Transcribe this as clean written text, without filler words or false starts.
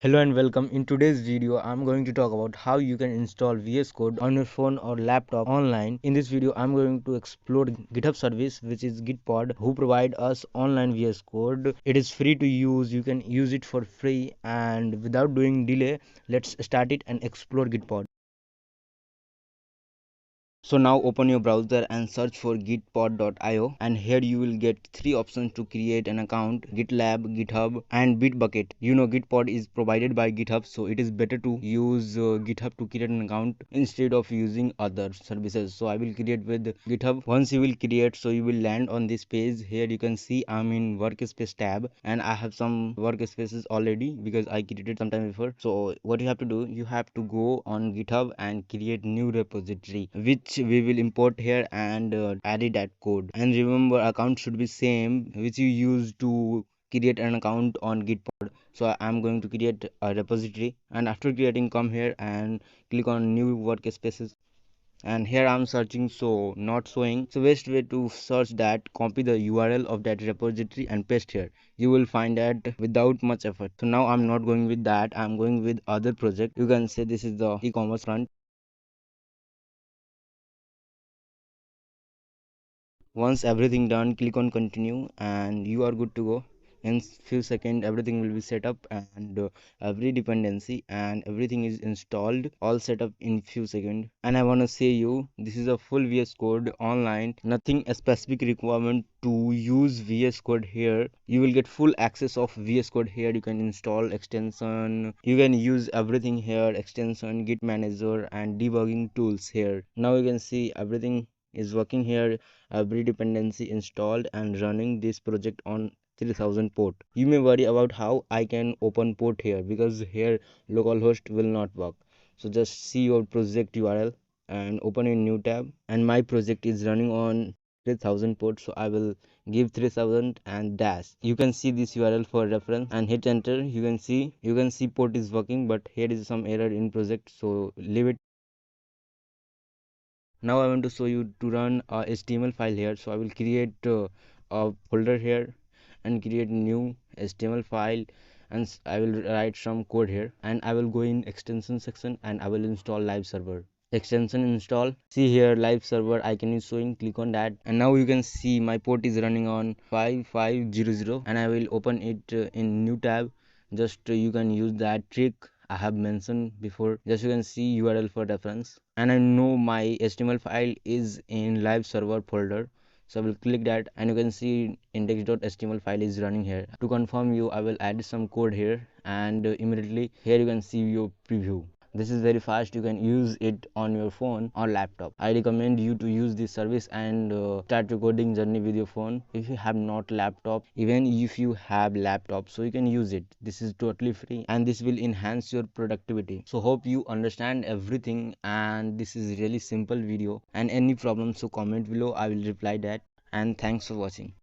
Hello and welcome. In today's video, I'm going to talk about how you can install VS Code on your phone or laptop online. In this video, I'm going to explore GitHub service, which is Gitpod, who provide us online VS Code. It is free to use. You can use it for free, and without doing delay, let's start it and explore Gitpod. So now open your browser and search for gitpod.io, and here you will get three options to create an account: GitLab, GitHub and Bitbucket. You know Gitpod is provided by GitHub, so it is better to use GitHub to create an account instead of using other services. So I will create with GitHub. Once you will create, so you will land on this page. Here you can see I'm in Workspace tab, and I have some workspaces already because I created some time before. So what you have to do, you have to go on GitHub and create new repository, which we will import here and edit that code. And remember, account should be same which you use to create an account on Gitpod. So I'm going to create a repository, and after creating, come here and click on new workspaces, and here I'm searching, so not showing. So best way to search that, copy the URL of that repository and paste here. You will find that without much effort. So now I'm not going with that, I'm going with other project. You can say this is the e-commerce front. Once everything done, click on continue and you are good to go. In few seconds everything will be set up, and every dependency and everything is installed, all set up in few seconds. And I want to say you, this is a full VS Code online, nothing a specific requirement to use VS Code here. You will get full access of VS Code here. You can install extension, you can use everything here, extension, git manager and debugging tools here. Now you can see everything is working here, every dependency installed and running this project on 3000 port. You may worry about how I can open port here, because here localhost will not work. So just see your project URL and open a new tab, and my project is running on 3000 port, so I will give 3000 and dash. You can see this URL for reference and hit enter. You can see port is working, but here is some error in project, so leave it. Now I want to show you to run a HTML file here. So I will create a folder here and create new HTML file, and I will write some code here, and I will go in extension section and I will install live server. Extension install, see here live server icon is showing, click on that, and now you can see my port is running on 5500, and I will open it in new tab. Just you can use that trick I have mentioned before. Just you can see URL for reference, and I know my HTML file is in live server folder, so I will click that, and you can see index.html file is running here. To confirm you, I will add some code here, and immediately here you can see your preview. This is very fast. You can use it on your phone or laptop. I recommend you to use this service and start your coding journey with your phone. If you have not laptop, even if you have laptop, so you can use it. This is totally free and this will enhance your productivity. So hope you understand everything, and this is really simple video. And any problem, so comment below, I will reply that. And thanks for watching.